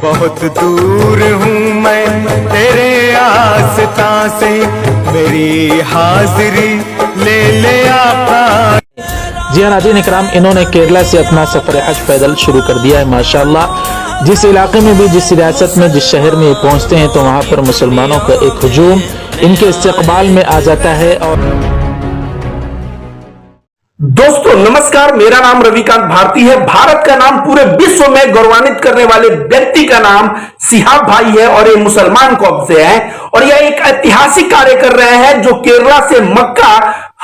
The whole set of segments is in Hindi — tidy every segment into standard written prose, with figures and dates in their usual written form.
बहुत दूर हूँ मैं तेरे आस्था से, मेरी हाजिरी ले ले आका। जी हाँ नाज़रीन इकराम, इन्होंने केरला से अपना सफ़र हज पैदल शुरू कर दिया है। माशाअल्लाह, जिस इलाके में भी, जिस रियासत में, जिस शहर में ये पहुँचते हैं तो वहाँ पर मुसलमानों का एक हुजूम इनके इस्तकबाल में आ जाता है। और दोस्तों नमस्कार, मेरा नाम रविकांत भारती है। भारत का नाम पूरे विश्व में गौरवान्वित करने वाले व्यक्ति का नाम सिहाब भाई है और ये मुसलमान कौम से हैं और यह एक ऐतिहासिक कार्य कर रहे हैं जो केरला से मक्का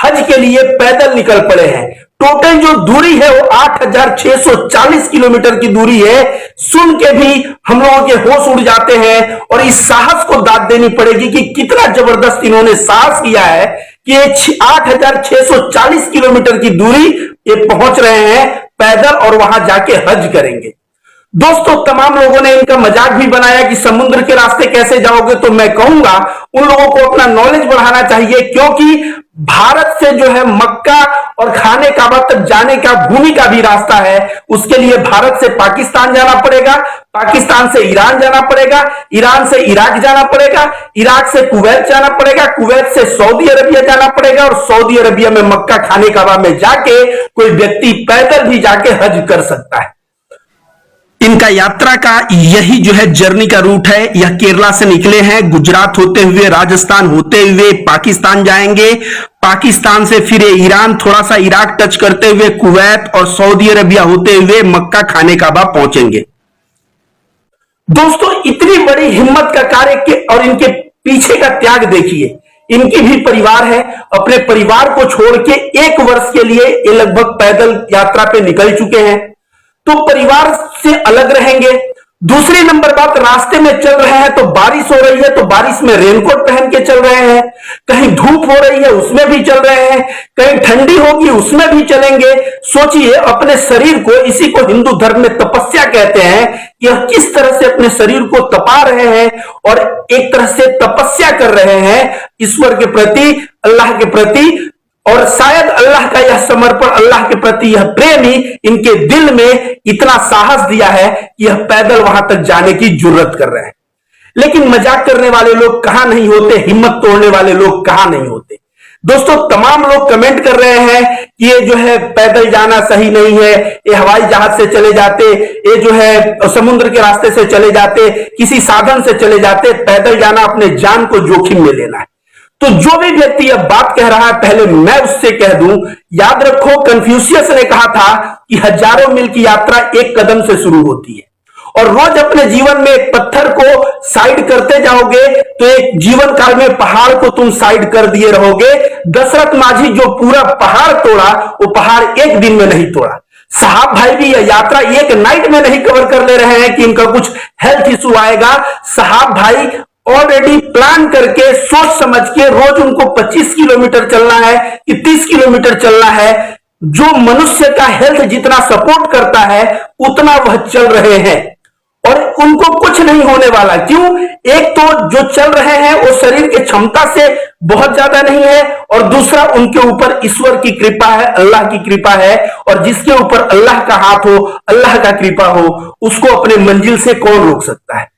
हज के लिए पैदल निकल पड़े हैं। टोटल जो दूरी है वो 8640 किलोमीटर की दूरी है। सुन के भी हम लोगों के होश उड़ जाते हैं और इस साहस को दाद देनी पड़ेगी कि कितना जबरदस्त इन्होंने साहस किया है कि 8640 किलोमीटर की दूरी ये पहुंच रहे हैं पैदल और वहां जाके हज करेंगे। दोस्तों तमाम लोगों ने इनका मजाक भी बनाया कि समुद्र के रास्ते कैसे जाओगे, तो मैं कहूंगा उन लोगों को अपना नॉलेज बढ़ाना चाहिए, क्योंकि भारत से जो है मक्का और खाने काबा तक जाने का भूमि का भी रास्ता है। उसके लिए भारत से पाकिस्तान जाना पड़ेगा, पाकिस्तान से ईरान जाना पड़ेगा, ईरान से इराक जाना पड़ेगा, इराक से कुवैत जाना पड़ेगा, कुवैत से सऊदी अरबिया जाना पड़ेगा और सऊदी अरबिया में मक्का खाने काबा में जाके कोई व्यक्ति पैदल भी जाके हज कर सकता है। इनका यात्रा का यही जो है जर्नी का रूट है। यह केरला से निकले हैं, गुजरात होते हुए, राजस्थान होते हुए पाकिस्तान जाएंगे, पाकिस्तान से फिर ईरान, थोड़ा सा इराक टच करते हुए कुवैत और सऊदी अरबिया होते हुए मक्का खाने काबा पहुंचेंगे। दोस्तों इतनी बड़ी हिम्मत का कार्य और इनके पीछे का त्याग देखिए। इनकी भी परिवार है, अपने परिवार को छोड़ के 1 वर्ष के लिए ये लगभग पैदल यात्रा पे निकल चुके हैं, तो परिवार से अलग रहेंगे। दूसरी नंबर बात, रास्ते में चल रहे हैं तो बारिश हो रही है तो बारिश में रेनकोट पहन के चल रहे हैं, कहीं धूप हो रही है उसमें भी चल रहे हैं, कहीं ठंडी होगी उसमें भी चलेंगे। सोचिए अपने शरीर को, इसी को हिंदू धर्म में तपस्या कहते हैं, यह किस तरह से अपने शरीर को तपा रहे हैं और एक तरह से तपस्या कर रहे हैं ईश्वर के प्रति, अल्लाह के प्रति। और शायद अल्लाह का यह समर्पण, अल्लाह के प्रति यह प्रेम ही इनके दिल में इतना साहस दिया है कि यह पैदल वहां तक जाने की जुर्रत कर रहे हैं। लेकिन मजाक करने वाले लोग कहां नहीं होते, हिम्मत तोड़ने वाले लोग कहां नहीं होते। दोस्तों तमाम लोग कमेंट कर रहे हैं कि ये जो है पैदल जाना सही नहीं है, ये हवाई जहाज से चले जाते, ये जो है समुद्र के रास्ते से चले जाते, किसी साधन से चले जाते। पैदल जाना अपने जान को जोखिम में लेना है। तो जो भी व्यक्ति अब बात कह रहा है, पहले मैं उससे कह दूं, याद रखो कन्फ्यूशियस ने कहा था कि हजारों मील की यात्रा एक कदम से शुरू होती है और रोज अपने जीवन में एक पत्थर को साइड करते जाओगे तो एक जीवन काल में पहाड़ को तुम साइड कर दिए रहोगे। दशरथ माझी जो पूरा पहाड़ तोड़ा, वो पहाड़ एक दिन में नहीं तोड़ा। साहब भाई भी यह यात्रा एक नाइट में नहीं कवर कर ले रहे हैं कि इनका कुछ हेल्थ इशू आएगा। साहब भाई ऑलरेडी प्लान करके, सोच समझ के, रोज उनको 25 किलोमीटर चलना है कि 30 किलोमीटर चलना है। जो मनुष्य का हेल्थ जितना सपोर्ट करता है उतना वह चल रहे हैं और उनको कुछ नहीं होने वाला। क्यों? एक तो जो चल रहे हैं वो शरीर की क्षमता से बहुत ज्यादा नहीं है और दूसरा उनके ऊपर ईश्वर की कृपा है, अल्लाह की कृपा है। और जिसके ऊपर अल्लाह का हाथ हो, अल्लाह का कृपा हो, उसको अपने मंजिल से कौन रोक सकता है।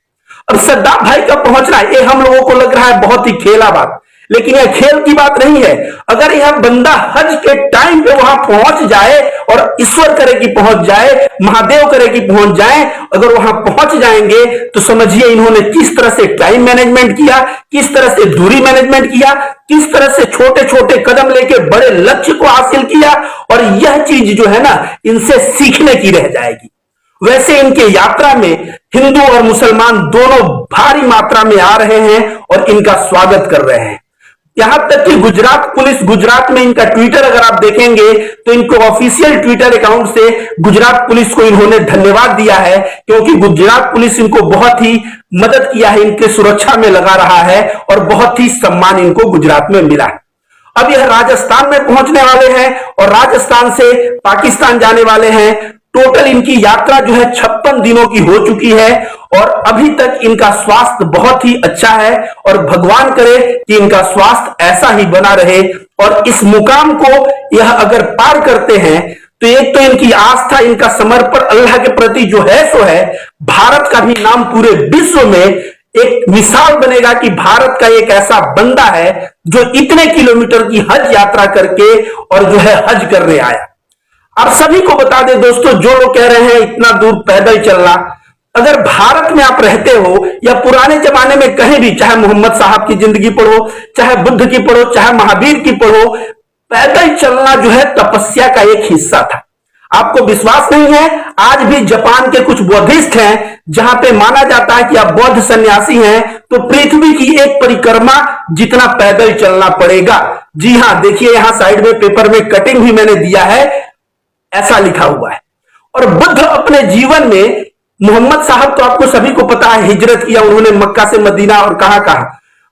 अब सद्दाम भाई का पहुंचना ये हम लोगों को लग रहा है बहुत ही खेला बात, लेकिन यह खेल की बात नहीं है। अगर यह बंदा हज के टाइम पे वहां पहुंच जाए और ईश्वर करे कि पहुंच जाए, महादेव करे कि पहुंच जाए, अगर वहां पहुंच जाएंगे तो समझिए इन्होंने किस तरह से टाइम मैनेजमेंट किया, किस तरह से दूरी मैनेजमेंट किया, किस तरह से छोटे छोटे कदम लेके बड़े लक्ष्य को हासिल किया। और यह चीज जो है ना, इनसे सीखने की रह जाएगी। वैसे इनके यात्रा में हिंदू और मुसलमान दोनों भारी मात्रा में आ रहे हैं और इनका स्वागत कर रहे हैं। यहां तक कि गुजरात पुलिस, गुजरात में इनका ट्विटर अगर आप देखेंगे तो इनको ऑफिशियल ट्विटर अकाउंट से गुजरात पुलिस को इन्होंने धन्यवाद दिया है, क्योंकि गुजरात पुलिस इनको बहुत ही मदद किया है, इनके सुरक्षा में लगा रहा है और बहुत ही सम्मान इनको गुजरात में मिला है। अब यह राजस्थान में पहुंचने वाले हैं और राजस्थान से पाकिस्तान जाने वाले हैं। टोटल इनकी यात्रा जो है 56 दिनों की हो चुकी है और अभी तक इनका स्वास्थ्य बहुत ही अच्छा है और भगवान करे कि इनका स्वास्थ्य ऐसा ही बना रहे और इस मुकाम को यह अगर पार करते हैं तो एक तो इनकी आस्था, इनका समर्पण अल्लाह के प्रति जो है सो है, भारत का भी नाम पूरे विश्व में एक मिसाल बनेगा कि भारत का एक ऐसा बंदा है जो इतने किलोमीटर की हज यात्रा करके और जो है हज करने आया। आप सभी को बता दें दोस्तों, जो लोग कह रहे हैं इतना दूर पैदल चलना, अगर भारत में आप रहते हो या पुराने जमाने में कहीं भी, चाहे मोहम्मद साहब की जिंदगी पढ़ो, चाहे बुद्ध की पढ़ो, चाहे महावीर की पढ़ो, पैदल चलना जो है तपस्या का एक हिस्सा था। आपको विश्वास नहीं है, आज भी जापान के कुछ बौद्धिस्ट हैं जहां पे माना जाता है कि आप बौद्ध सन्यासी हैं तो पृथ्वी की एक परिक्रमा जितना पैदल चलना पड़ेगा। जी हां, देखिए यहां साइड में पेपर में कटिंग भी मैंने दिया है, ऐसा लिखा हुआ है। और बुद्ध अपने जीवन में, मोहम्मद साहब तो आपको सभी को पता है हिजरत किया उन्होंने मक्का से मदीना और कहां कहां।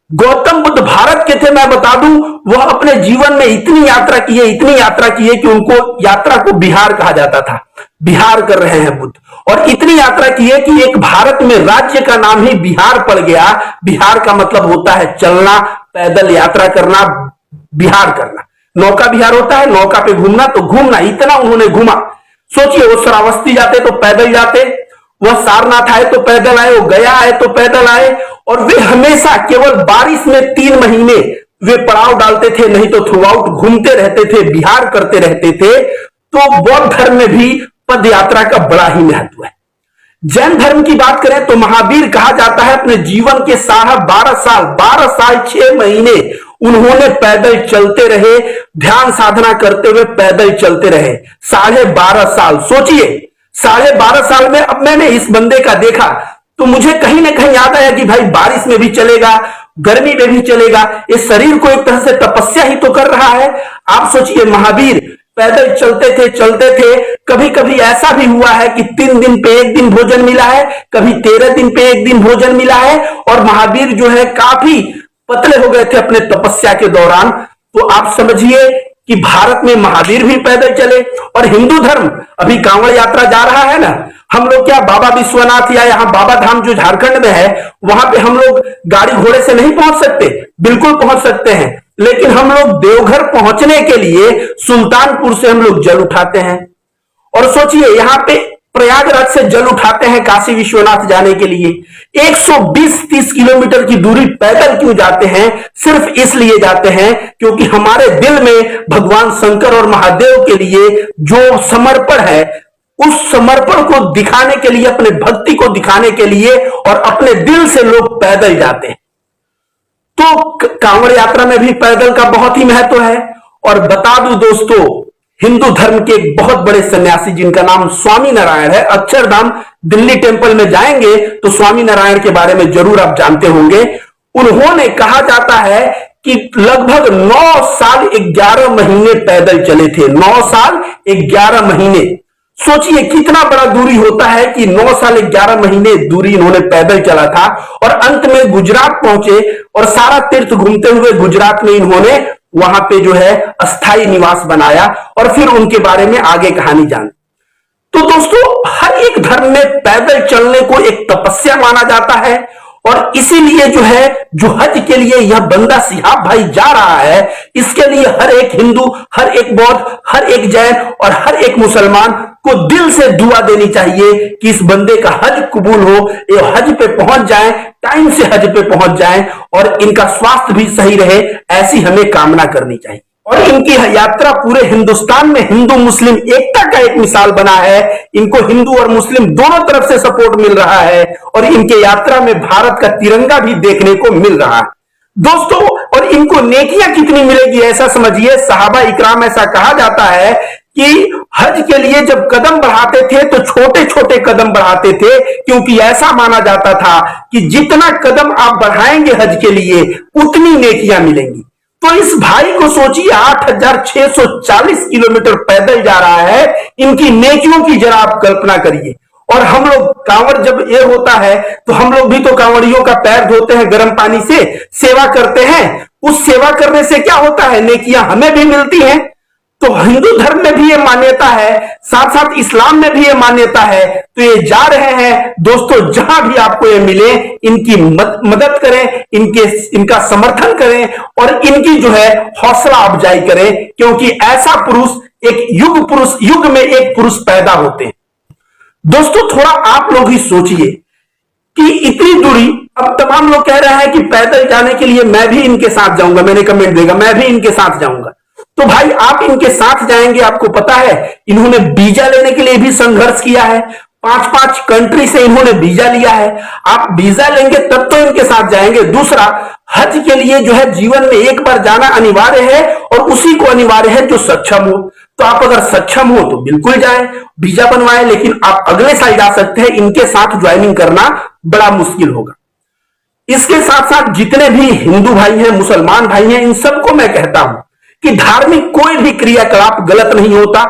गौतम बुद्ध भारत के थे, मैं बता दूं, वह अपने जीवन में इतनी यात्रा किए कि उनको यात्रा को बिहार कहा जाता था। बिहार कर रहे हैं बुद्ध, और इतनी यात्रा की है कि एक भारत में राज्य का नाम ही बिहार पड़ गया। बिहार का मतलब होता है चलना, पैदल यात्रा करना, बिहार करना। नौका बिहार होता है, नौका पे घूमना, तो घूमना, इतना उन्होंने घूमा। सोचिए, वो श्रावस्ती जाते तो पैदल जाते, वह सारनाथ आए तो पैदल आए, वो गया आए तो पैदल आए, और वे हमेशा केवल बारिश में 3 महीने वे पड़ाव डालते थे, नहीं तो थ्रू आउट घूमते रहते थे, बिहार करते रहते थे। तो बौद्ध धर्म में भी पद यात्रा का बड़ा ही महत्व है। जैन धर्म की बात करें तो महावीर कहा जाता है अपने जीवन के 12 साल 6 महीने उन्होंने पैदल चलते रहे, ध्यान साधना करते हुए पैदल चलते रहे। 12.5 साल, सोचिए 12.5 साल में। अब मैंने इस बंदे का देखा तो मुझे कहीं ना कहीं याद आया कि भाई बारिश में भी चलेगा, गर्मी में भी चलेगा, इस शरीर को एक तरह से तपस्या ही तो कर रहा है। आप सोचिए, महावीर पैदल चलते थे। कभी कभी ऐसा भी हुआ है कि 3 दिन पे 1 दिन भोजन मिला है, कभी 13 दिन पे 1 दिन भोजन मिला है, और महावीर जो है काफी पतले हो गए थे अपने तपस्या के दौरान। तो आप समझिए कि भारत में महावीर भी पैदल चले। और हिंदू धर्म, अभी कांवड़ यात्रा जा रहा है ना, हम लोग क्या बाबा विश्वनाथ या यहाँ बाबा धाम जो झारखंड में है, वहां पे हम लोग गाड़ी घोड़े से नहीं पहुंच सकते, बिल्कुल पहुंच सकते हैं, लेकिन हम लोग देवघर पहुंचने के लिए सुल्तानपुर से हम लोग जल उठाते हैं। और सोचिए, यहां पे प्रयागराज से जल उठाते हैं काशी विश्वनाथ जाने के लिए। 120-30 किलोमीटर की दूरी पैदल क्यों जाते हैं? सिर्फ इसलिए जाते हैं क्योंकि हमारे दिल में भगवान शंकर और महादेव के लिए जो समर्पण है, उस समर्पण को दिखाने के लिए, अपने भक्ति को दिखाने के लिए, और अपने दिल से लोग पैदल जाते हैं। तो कांवड़ यात्रा में भी पैदल का बहुत ही महत्व है। और बता दूं दोस्तों, हिंदू धर्म के एक बहुत बड़े सन्यासी जिनका नाम स्वामी नारायण है, अक्षरधाम दिल्ली टेंपल में जाएंगे तो स्वामी नारायण के बारे में जरूर आप जानते होंगे। उन्होंने, कहा जाता है कि लगभग 9 साल 11 महीने पैदल चले थे। 9 साल 11 महीने, सोचिए कितना बड़ा दूरी होता है कि 9 साल 11 महीने दूरी इन्होंने पैदल चला था। और अंत में गुजरात पहुंचे, और सारा तीर्थ घूमते हुए गुजरात में इन्होंने वहां पे जो है अस्थाई निवास बनाया, और फिर उनके बारे में आगे कहानी जान। तो दोस्तों, हर एक धर्म में पैदल चलने को एक तपस्या माना जाता है, और इसीलिए जो है, जो हज के लिए यह बंदा सिहाब भाई जा रहा है, इसके लिए हर एक हिंदू, हर एक बौद्ध, हर एक जैन और हर एक मुसलमान को दिल से दुआ देनी चाहिए कि इस बंदे का हज कबूल हो, ये हज पे पहुंच जाए, टाइम से हज पे पहुंच जाए, और इनका स्वास्थ्य भी सही रहे, ऐसी हमें कामना करनी चाहिए। और इनकी यात्रा पूरे हिंदुस्तान में हिंदू मुस्लिम एकता का एक मिसाल बना है। इनको हिंदू और मुस्लिम दोनों तरफ से सपोर्ट मिल रहा है, और इनके यात्रा में भारत का तिरंगा भी देखने को मिल रहा है दोस्तों। और इनको नेकियां कितनी मिलेगी ऐसा समझिए, सहाबा इकराम, ऐसा कहा जाता है कि हज के लिए जब कदम बढ़ाते थे तो छोटे छोटे कदम बढ़ाते थे, क्योंकि ऐसा माना जाता था कि जितना कदम आप बढ़ाएंगे हज के लिए उतनी नेकियां मिलेंगी। तो इस भाई को सोचिए, 8640 किलोमीटर पैदल जा रहा है, इनकी नेकियों की जरा आप कल्पना करिए। और हम लोग कांवड़ जब ये होता है तो हम लोग भी तो कांवड़ियों का पैर धोते हैं गर्म पानी से, सेवा करते हैं। उस सेवा करने से क्या होता है? नेकियां हमें भी मिलती हैं। तो हिंदू धर्म में भी ये मान्यता है, साथ साथ इस्लाम में भी ये मान्यता है। तो ये जा रहे हैं दोस्तों, जहां भी आपको ये मिले इनकी मदद करें, इनका समर्थन करें, और इनकी जो है हौसला अफजाई करें, क्योंकि ऐसा पुरुष, एक युग में एक पुरुष पैदा होते हैं। दोस्तों थोड़ा आप लोग ही सोचिए कि इतनी दूरी, अब तमाम लोग कह रहे हैं कि पैदल जाने के लिए मैं भी इनके साथ जाऊंगा, मैंने कमेंट देगा मैं भी इनके साथ जाऊंगा। तो भाई आप इनके साथ जाएंगे, आपको पता है इन्होंने वीजा लेने के लिए भी संघर्ष किया है, 5-5 कंट्री से इन्होंने वीजा लिया है। आप वीजा लेंगे तब तो इनके साथ जाएंगे। दूसरा, हज के लिए जो है जीवन में एक बार जाना अनिवार्य है और उसी को अनिवार्य है जो सक्षम हो। तो आप अगर सक्षम हो तो बिल्कुल जाएं, वीजा बनवाएं, लेकिन आप अगले साल जा सकते हैं, इनके साथ ज्वाइनिंग करना बड़ा मुश्किल होगा। इसके साथ साथ जितने भी हिंदू भाई हैं, मुसलमान भाई हैं, इन सबको मैं कहता हूं कि धार्मिक कोई भी क्रियाकलाप गलत नहीं होता।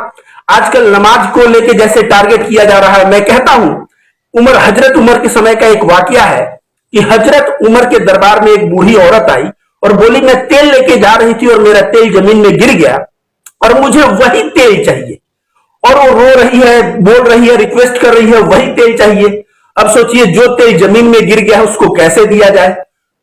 आजकल नमाज को लेके जैसे टारगेट किया जा रहा है, मैं कहता हूं हजरत उमर के समय का एक वाकया है कि हजरत उमर के दरबार में एक बूढ़ी औरत आई और बोली मैं तेल लेके जा रही थी और मेरा तेल जमीन में गिर गया और मुझे वही तेल चाहिए। और वो रो रही है, बोल रही है, रिक्वेस्ट कर रही है, वही तेल चाहिए। अब सोचिए जो तेल जमीन में गिर गया है उसको कैसे दिया जाए।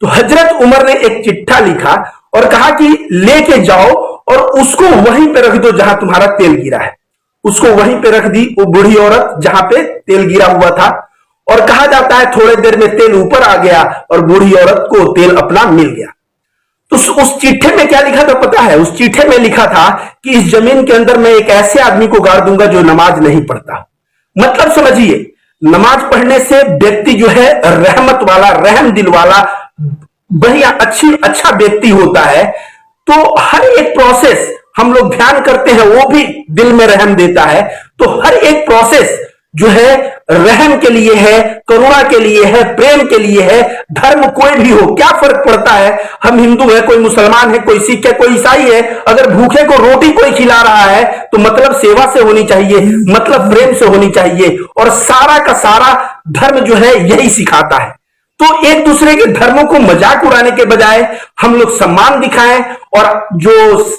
तो हजरत उमर ने एक चिट्ठा लिखा और कहा कि लेके जाओ और उसको वहीं पे रख दो जहां तुम्हारा तेल गिरा है। उसको वहीं पे रख दी वो बूढ़ी औरत जहां पे तेल गिरा हुआ था, और कहा जाता है थोड़े देर में तेल ऊपर आ गया और बूढ़ी औरत को तेल अपना मिल गया। तो उस चिट्ठे में क्या लिखा था पता है? उस चिट्ठे में लिखा था कि इस जमीन के अंदर मैं एक ऐसे आदमी को गाड़ दूंगा जो नमाज नहीं पढ़ता। मतलब समझिए, नमाज पढ़ने से व्यक्ति जो है रहमत वाला, रहम दिल वाला, बढ़िया अच्छा व्यक्ति होता है। तो हर एक प्रोसेस हम लोग ध्यान करते हैं, वो भी दिल में रहम देता है। तो हर एक प्रोसेस जो है रहम के लिए है, करुणा के लिए है, प्रेम के लिए है। धर्म कोई भी हो, क्या फर्क पड़ता है? हम हिंदू है, कोई मुसलमान है, कोई सिख है, कोई ईसाई है, अगर भूखे को रोटी कोई खिला रहा है तो मतलब सेवा से होनी चाहिए, मतलब प्रेम से होनी चाहिए। और सारा का सारा धर्म जो है यही सिखाता है। तो एक दूसरे के धर्मों को मजाक उड़ाने के बजाय हम लोग सम्मान दिखाएं। और जो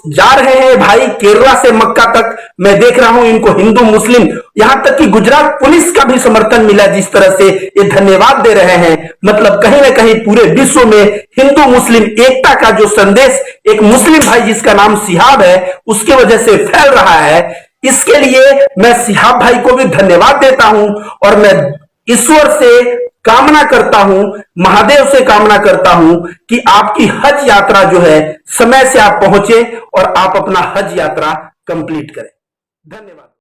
जा रहे हैं भाई केरला से मक्का तक, मैं देख रहा हूं इनको हिंदू मुस्लिम, यहां तक कि गुजरात पुलिस का भी समर्थन मिला, जिस तरह से ये धन्यवाद दे रहे हैं। मतलब कहीं ना कहीं पूरे विश्व में हिंदू मुस्लिम एकता का जो संदेश एक मुस्लिम भाई जिसका नाम सिहाब है उसकी वजह से फैल रहा है। इसके लिए मैं सिहाब भाई को भी धन्यवाद देता हूं और मैं ईश्वर से कामना करता हूं, महादेव से कामना करता हूं कि आपकी हज यात्रा जो है समय से आप पहुंचे और आप अपना हज यात्रा कंप्लीट करें। धन्यवाद।